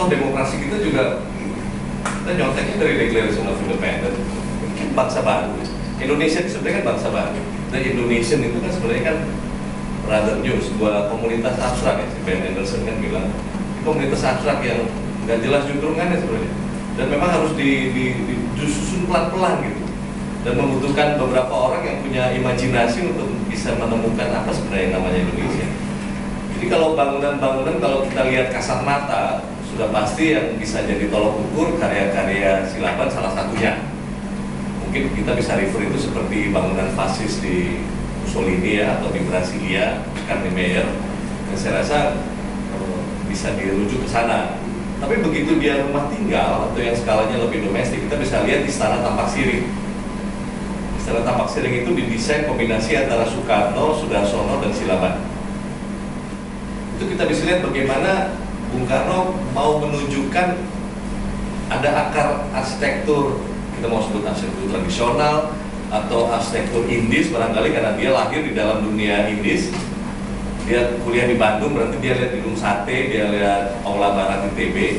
toh demokrasi kita juga, kita nyonteknya dari Declaration of Independence. Ini kan bangsa baru. Indonesia itu sebenarnya kan bangsa baru. Dan Indonesian itu kan sebenarnya kan Brother New, sebuah komunitas abstrak ya, si Ben Anderson kan bilang, komunitas abstrak yang nggak jelas juntrungannya sebenarnya. Dan memang harus disusun pelan-pelan gitu. Dan membutuhkan beberapa orang yang punya imajinasi untuk bisa menemukan apa sebenarnya yang namanya Indonesia. Jadi kalau bangunan-bangunan, kalau kita lihat kasat mata, sudah pasti yang bisa jadi tolok ukur karya-karya Silaban salah satunya. Mungkin kita bisa refer itu seperti bangunan fasis di Mussolini ya, atau di Brasilia, kan di Meyer. Dan saya rasa bisa dirujuk ke sana. Tapi begitu dia rumah tinggal atau yang skalanya lebih domestik, kita bisa lihat Istana Tampak Siring. Istana Tampak Siring itu didesain kombinasi antara Soekarno, Sudarsono, dan Silaban. Itu kita bisa lihat bagaimana Bung Karno mau menunjukkan ada akar arsitektur, kita mau sebut arsitektur tradisional atau arsitektur Indis barangkali karena dia lahir di dalam dunia Indis. Dia kuliah di Bandung, berarti dia lihat gedung sate, dia lihat Aula Barat ITB.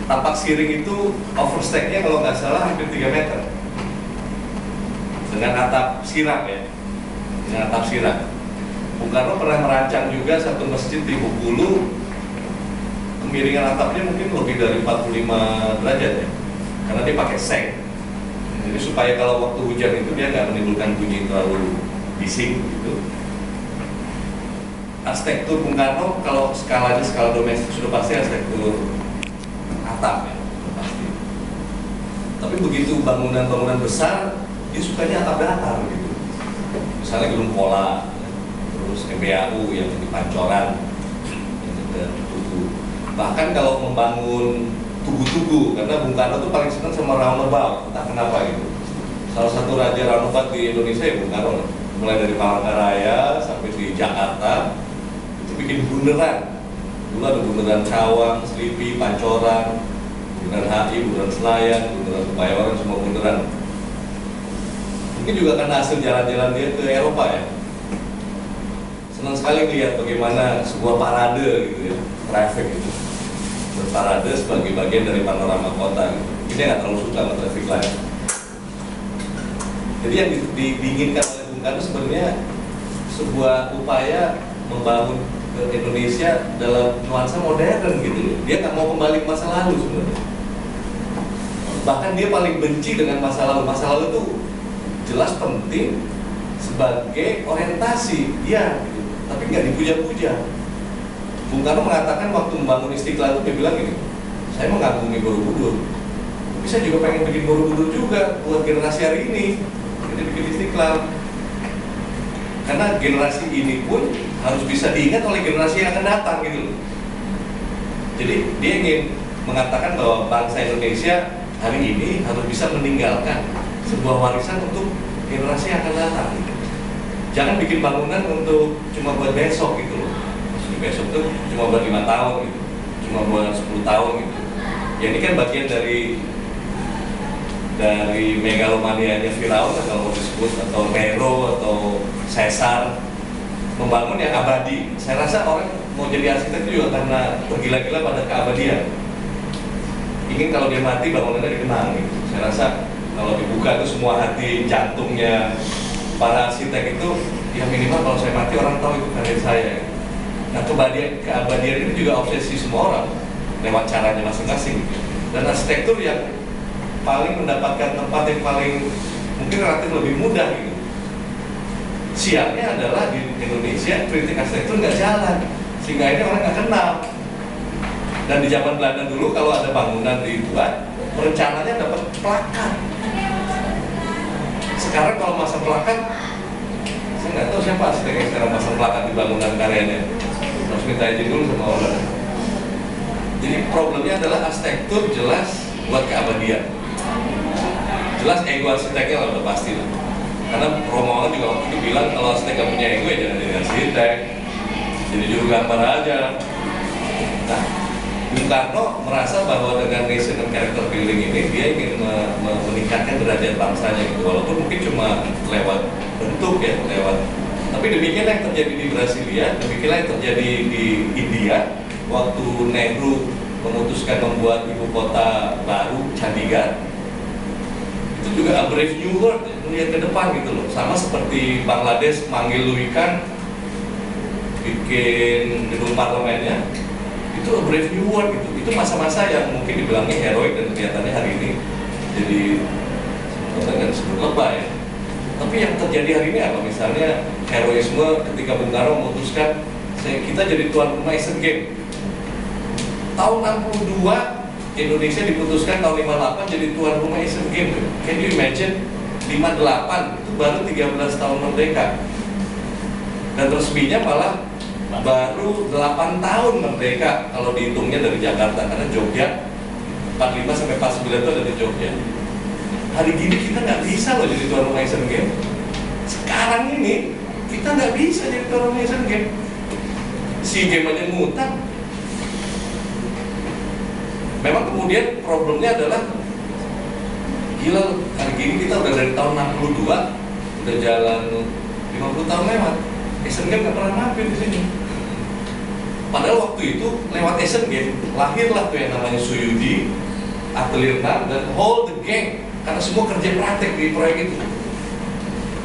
Tampak Siring itu overstack-nya kalau nggak salah hampir 3 meter. Dengan atap sirap ya, dengan atap sirap. Bung Karno pernah merancang juga satu masjid di Bengkulu, kemiringan atapnya mungkin lebih dari 45 derajat ya, karena dia pakai seng. Jadi supaya kalau waktu hujan itu dia nggak menimbulkan bunyi terlalu bising gitu. Arsitektur Bung Karno kalau skalanya skala domestik sudah pasti arsitektur atap ya, pasti. Tapi begitu bangunan-bangunan besar, dia sukanya atap datar gitu. Misalnya Gedung Pola, terus MBAU yang di Pancoran, yang dekat Tugu. Bahkan kalau membangun tugu-tugu, karena Bung Karno tuh paling senang sama roundabout, entah kenapa gitu. Salah satu raja roundabout di Indonesia ya Bung Karno, mulai dari Palangkaraya sampai di Jakarta. Bikin bundaran, dulu ada bundaran Cawang, Selipi, Pancoran, bundaran HI, bundaran Senayan, bundaran Kebayoran, semua bundaran. Mungkin juga karena hasil jalan-jalan dia ke Eropa ya. Senang sekali lihat bagaimana sebuah parade gitu ya, traffic itu berparade sebagai bagian dari panorama kota gitu. Ini nggak terlalu suka sama traffic light. Jadi yang diinginkan oleh Bung Karno sebenarnya sebuah upaya membangun Indonesia dalam nuansa modern gitu. Dia nggak mau kembali ke masa lalu sebenarnya. Bahkan dia paling benci dengan masa lalu. Masa lalu itu jelas penting sebagai orientasi, ya, gitu. Tapi nggak dipuja-puja. Bung Karno mengatakan waktu membangun Istiqlal itu dia bilang gini, saya mengagumi Borobudur, tapi saya juga pengen bikin Borobudur juga buat generasi hari ini. Jadi bikin Istiqlal. Karena generasi ini pun harus bisa diingat oleh generasi yang akan datang gitu loh. Jadi dia ingin mengatakan bahwa bangsa Indonesia hari ini harus bisa meninggalkan sebuah warisan untuk generasi yang akan datang gitu. Jangan bikin bangunan untuk cuma buat besok gitu loh. Maksudnya besok tuh cuma buat 5 tahun gitu, cuma buat 10 tahun gitu. Ya ini kan bagian dari megalomanianya Firaun kalau mau disebut, atau Nero atau Caesar, membangun yang abadi. Saya rasa orang mau jadi arsitek itu juga karena tergila-gila pada keabadian. Ingin kalau dia mati bangunannya dikenang gitu. Saya rasa kalau dibuka itu semua hati jantungnya para arsitek itu, ya minimal kalau saya mati orang tahu itu karya saya. Nah keabadian itu juga obsesi semua orang lewat caranya masing-masing. Dan arsitektur yang paling mendapatkan tempat yang paling mungkin relatif lebih mudah gitu. Sialnya adalah di Indonesia kritik arsitektur nggak jalan, sehingga ini orang nggak kenal. Dan di zaman Belanda dulu kalau ada bangunan dibuat, perencanaannya dapat plakat. Sekarang kalau masang plakat, saya nggak tahu siapa arsitek yang sekarang masang plakat di bangunan karyanya. Harus minta izin dulu sama orang. Jadi problemnya adalah arsitektur jelas buat keabadian. Jelas ego arsiteknya lah udah pasti lah. Karena Romawan juga waktu itu bilang kalau arsitek gak punya ego ya jangan jadi arsitek, jadi juru gambar aja. Nah, Bung Karno merasa bahwa dengan nation and character building ini dia ingin meningkatkan derajat bangsanya gitu. Walaupun mungkin cuma lewat bentuk ya, tapi demikian yang terjadi di Brasilia, demikianlah yang terjadi di India waktu Nehru memutuskan membuat ibu kota baru Chandigarh, itu juga a brave new world, melihat ke depan gitu loh. Sama seperti Bangladesh manggil Luikan bikin gedung parlemennya, itu a brave new world gitu. Itu masa-masa yang mungkin dibilangnya heroik dan kelihatannya hari ini jadi bukan disebut lebay ya. Tapi yang terjadi hari ini apa? Misalnya heroisme ketika Bung Karno memutuskan kita jadi tuan rumah Asian Games. Tahun 62 Indonesia diputuskan tahun 58 jadi tuan rumah Asian Games. Can you imagine? 58 itu baru 13 tahun merdeka. Dan resminya malah baru 8 tahun merdeka kalau dihitungnya dari Jakarta, karena Jogja 45 sampai 49 itu ada di Jogja. Hari gini kita nggak bisa loh jadi tuan rumah Asian Games. Sekarang ini kita nggak bisa jadi tuan rumah Asian Games. Si game aja ngutang. Memang kemudian problemnya adalah gila, hari gini kita udah dari tahun 62 udah jalan 50 tahun lewat. Asian Games nggak pernah mampir di sini. Padahal waktu itu lewat Asian Games lahirlah tuh yang namanya Suyudi, Atelirna, dan whole the gang, karena semua kerja praktek di proyek itu,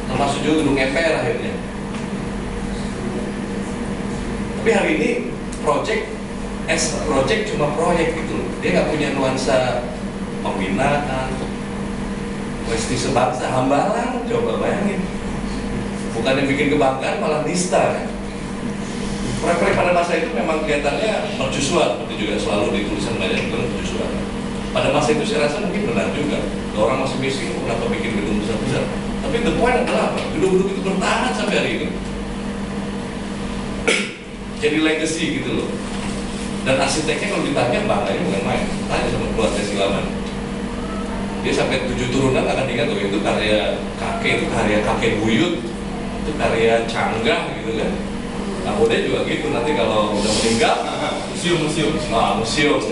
termasuk juga gedung MPR akhirnya. Tapi hari ini project cuma proyek gitu, dia nggak punya nuansa pembinaan, prestise sebangsa, hambalang, coba bayangin. Bukannya bikin kebanggaan malah nista kan? Proyek-proyek pada masa itu memang kelihatannya mercusuar, seperti juga selalu di tulisan banyak itu mercusuar. Pada masa itu saya rasa mungkin benar juga, orang masih miskin, kenapa bikin gedung besar-besar? Tapi the point adalah apa? Gedung-gedung itu bertahan sampai hari ini. Jadi legacy gitu loh. Dan arsiteknya kalau ditanya bangganya bukan main, tanya sama keluarga Silaman. Dia sampai 7 turunan akan ingat tuh, itu karya kakek buyut, itu karya canggah gitu kan. Nah, udah juga gitu, nanti kalau udah meninggal, museum.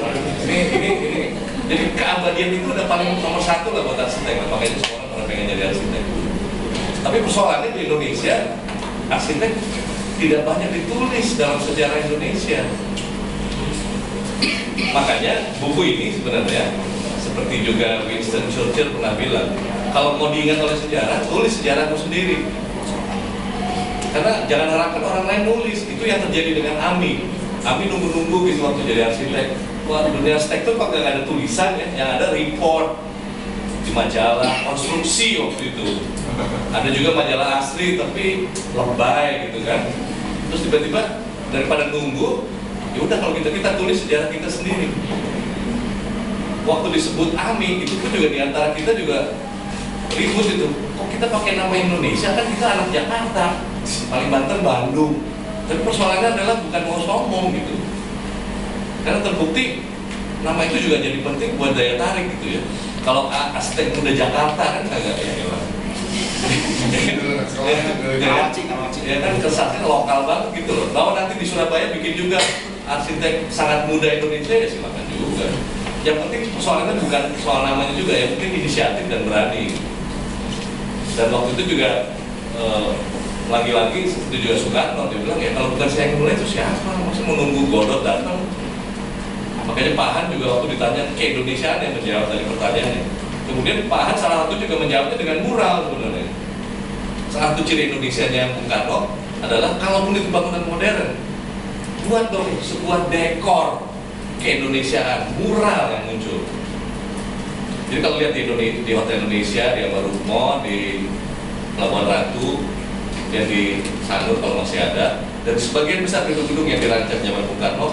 Ini. Jadi keabadian itu udah paling nomor satu lah buat arsitek, makanya semua orang pada pengen jadi arsitek. Tapi persoalannya di Indonesia, arsitek tidak banyak ditulis dalam sejarah Indonesia. Makanya buku ini sebenarnya, seperti juga Winston Churchill pernah bilang, kalau mau diingat oleh sejarah, tulis sejarahmu sendiri. Karena jangan harapkan orang lain nulis. Itu yang terjadi dengan Ami. Ami nunggu-nunggu gitu waktu jadi arsitek. Wah, dunia arsitek itu kok gak ada tulisan ya, yang ada report di majalah konstruksi waktu itu. Ada juga majalah asli tapi lebay gitu kan. Terus tiba-tiba daripada nunggu, ya udah kalau kita tulis sejarah kita sendiri. Waktu disebut Ami itu pun juga diantara kita juga ribut itu. Kok kita pakai nama Indonesia, kan kita anak Jakarta, paling Banten Bandung. Tapi persoalannya adalah bukan mau sombong gitu. Karena terbukti nama itu juga jadi penting buat daya tarik gitu ya. Kalau arsitek muda Jakarta kan agak ya ya kan kesannya lokal banget gitu loh. Bahwa nanti di Surabaya bikin juga arsitek sangat muda Indonesia, ya silakan juga. Yang penting persoalannya bukan soal namanya juga ya, mungkin inisiatif dan berani. Dan waktu itu juga lagi-lagi seperti juga Soekarno, dia bilang ya kalau bukan saya yang mulai itu siapa? Masa menunggu Godot datang? Makanya Pak Han juga waktu ditanya ke-Indonesiaan yang menjawab tadi pertanyaannya. Kemudian Pak Han salah satu juga menjawabnya dengan mural sebenarnya. Salah satu ciri Indonesianya Bung Karno adalah kalaupun itu bangunan modern, buat dong sebuah dekor ke-Indonesiaan, mural yang muncul. Jadi kalau lihat di Hotel Indonesia, di Ambarukmo, di Pelabuhan Ratu, dan di Sanur kalau masih ada, dan sebagian besar gedung-gedung yang dirancang zaman Bung Karno,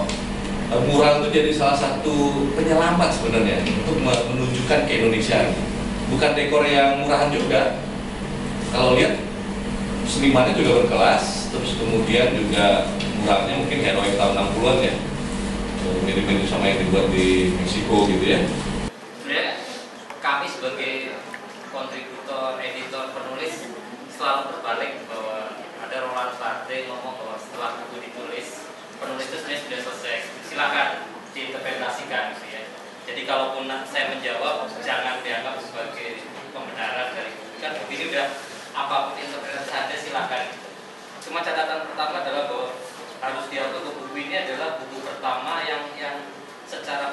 mural itu jadi salah satu penyelamat sebenarnya untuk menunjukkan ke-Indonesiaan. Bukan dekor yang murahan juga. Kalau lihat senimannya juga berkelas, terus kemudian juga muralnya mungkin heroik tahun 60-an ya, mirip-mirip sama yang dibuat di Meksiko gitu ya. Sebenarnya kami sebagai kontributor, editor, penulis selalu berbalik bahwa ada Roland Barthes ngomong bahwa setelah buku ditulis, penulis itu sebenarnya sudah selesai. Silakan diinterpretasikan gitu ya. Jadi kalaupun saya menjawab, jangan dianggap sebagai pembenaran dari buku. Kan ini udah apapun interpretasi Anda silakan. Cuma catatan pertama adalah bahwa harus diakui buku ini adalah buku pertama yang secara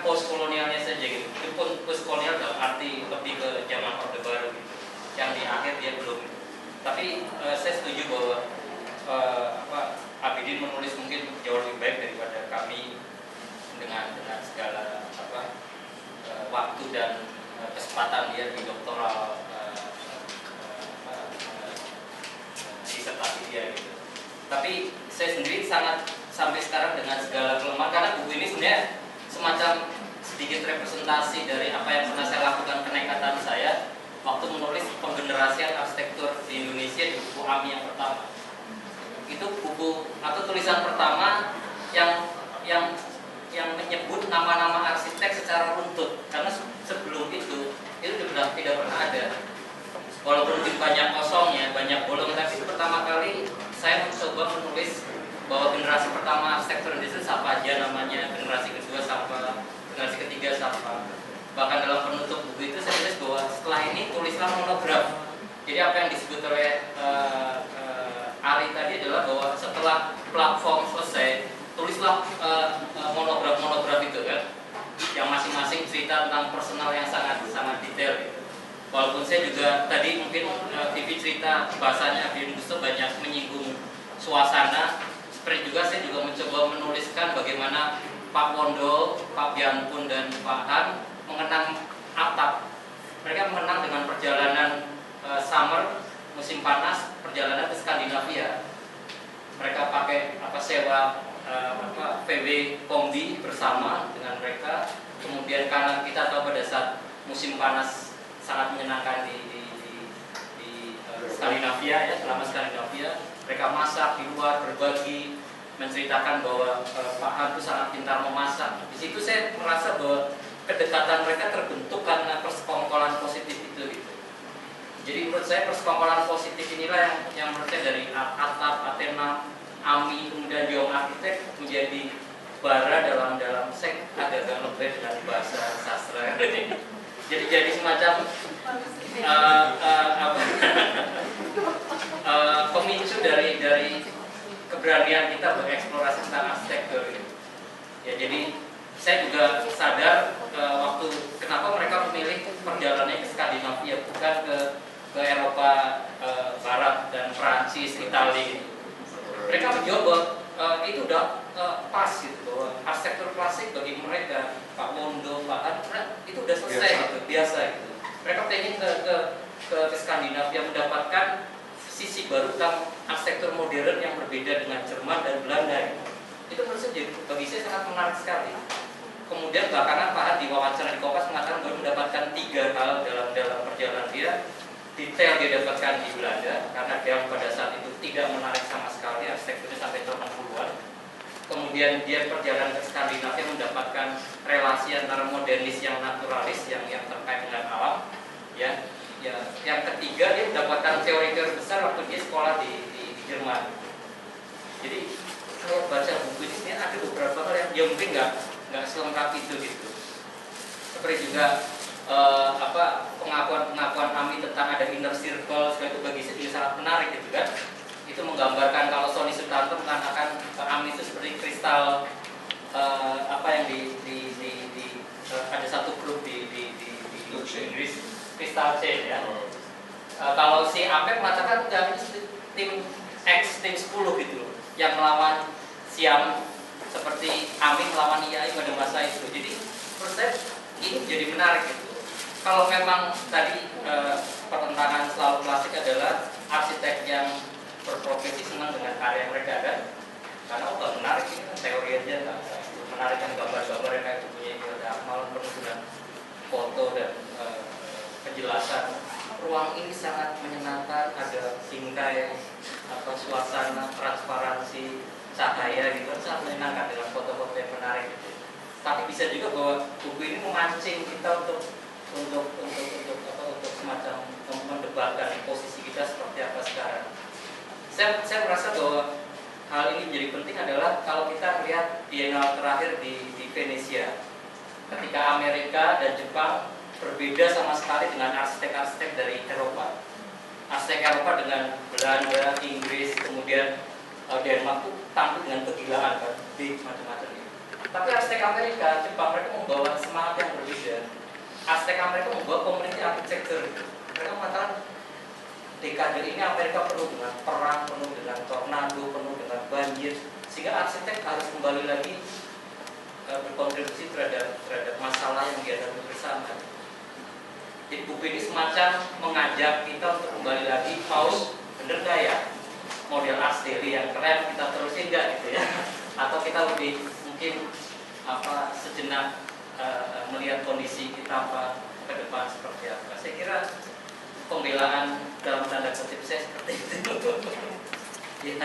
post kolonialnya saja gitu. Itu pun post kolonial dalam arti lebih ke zaman Orde Baru gitu. Yang di akhir dia belum. Tapi saya setuju bahwa Abidin menulis mungkin jauh lebih baik daripada kami dengan segala waktu dan kesempatan dia di doktoral disertasi dia gitu. Tapi saya sendiri sangat sampai sekarang dengan segala kelemahan, karena buku ini sebenarnya semacam sedikit representasi dari apa yang pernah saya lakukan, kenekatan saya waktu menulis penggenerasian arsitektur di Indonesia di buku AMI yang pertama. Itu buku atau tulisan pertama yang menyebut nama-nama arsitek secara runtut, karena sebelum itu sudah tidak pernah ada. Walaupun mungkin banyak kosongnya, banyak bolong, tapi itu pertama kali saya mencoba menulis bahwa generasi pertama arsitektur Indonesia siapa aja namanya, generasi kedua siapa, generasi ketiga siapa. Bahkan dalam penutup buku itu saya tulis bahwa setelah ini tulislah monograf. Jadi apa yang disebut oleh Ari tadi adalah bahwa setelah platform selesai, tulislah monograf itu kan, yang masing-masing cerita tentang personal yang sangat detail gitu. Walaupun saya juga tadi mungkin TV cerita bahasanya Abidin Gusto banyak menyinggung suasana, seperti juga saya juga mencoba menuliskan bagaimana Pak Wondo, Pak Bianpun dan Pak Han mengenang atap. Mereka mengenang dengan perjalanan summer, musim panas, perjalanan ke Skandinavia. Mereka pakai sewa VW kombi bersama dengan mereka. Kemudian karena kita tahu pada saat musim panas sangat menyenangkan di Skandinavia ya, selama Skandinavia mereka masak di luar, berbagi, menceritakan bahwa Pak Han itu sangat pintar memasak. Di situ saya merasa bahwa kedekatan mereka terbentuk karena persekongkolan positif itu gitu. Jadi menurut saya persekongkolan positif inilah yang menurut saya dari atap, Athena, AMI, kemudian Young Architect menjadi bara dalam saya agak-agak lebih dengan bahasa sastra. Jadi semacam pemicu dari keberanian kita bereksplorasi tentang arsitektur. Ya, jadi saya juga sadar waktu kenapa mereka memilih perjalanannya ke Skandinavia bukan ke Eropa Barat dan Prancis, Italia. Mereka menjawab bahwa itu udah pas gitu, bahwa arsitektur klasik bagi mereka, Pak Wondo, Pak Han, itu udah selesai gitu, biasa gitu. Mereka pengen ke Skandinavia mendapatkan sisi baru tentang arsitektur modern yang berbeda dengan Jerman dan Belanda gitu. Itu menurut saya bagi saya sangat menarik sekali. Kemudian belakangan Pak Han di wawancara di Kompas mengatakan bahwa mendapatkan 3 hal dalam perjalanan dia. Detail dia dapatkan di Belanda karena dia pada saat itu tidak menarik sama sekali arsitekturnya sampai tahun 60-an. Kemudian dia perjalanan ke Skandinavia mendapatkan relasi antara modernis yang naturalis yang terkait dengan alam. Ya, yang ketiga dia mendapatkan teori-teori besar waktu dia sekolah di Jerman. Jadi kalau baca buku ini ada beberapa hal yang ya mungkin nggak selengkap itu gitu. Seperti juga pengakuan AMI tentang ada inner circle, itu bagi saya juga sangat menarik gitu kan. Itu menggambarkan kalau Sony Sutanto mengatakan AMI itu seperti kristal yang ada satu grup di Inggris, kristal C ya. Kalau si Apep mengatakan ini tim X, tim 10 gitu yang melawan Siam seperti AMI melawan IAI pada masa itu. Jadi menurut saya ini jadi menarik gitu. Kalau memang tadi pertentangan selalu klasik adalah arsitek yang berprofesi senang dengan karya mereka kan, karena menarik ini kan teori aja nggak menarik kan gambar-gambar yang kayak bukunya Hilda Akmal penuh dengan foto dan penjelasan. Ruang ini sangat menyenangkan, ada bingkai, suasana, transparansi, cahaya gitu, sangat menyenangkan dengan foto-foto yang menarik gitu. Tapi bisa juga bahwa buku ini memancing kita untuk semacam mendebatkan posisi kita seperti apa sekarang. Saya merasa bahwa hal ini menjadi penting adalah kalau kita melihat bienal terakhir di Venesia, ketika Amerika dan Jepang berbeda sama sekali dengan arsitek-arsitek dari Eropa. Arsitek Eropa dengan Belanda, Inggris, kemudian Denmark itu tampil dengan kegilaan kan, di macam-macam itu. Tapi Aztec Amerika, Jepang, mereka membawa semangat yang berbeda. Aztec Amerika membawa community architecture. Mereka mengatakan dekade ini Amerika penuh dengan perang, penuh dengan tornado, penuh dengan banjir, sehingga arsitek harus kembali lagi berkontribusi terhadap masalah yang dihadapi bersama. Jadi buku ini semacam mengajak kita untuk kembali lagi, Paus, bener nggak ya model Ars Deli yang keren kita terusin nggak gitu ya? Atau kita lebih mungkin sejenak melihat kondisi kita ke depan seperti apa? Saya kira pembelaan dalam tanda kutip saya seperti itu. Ya,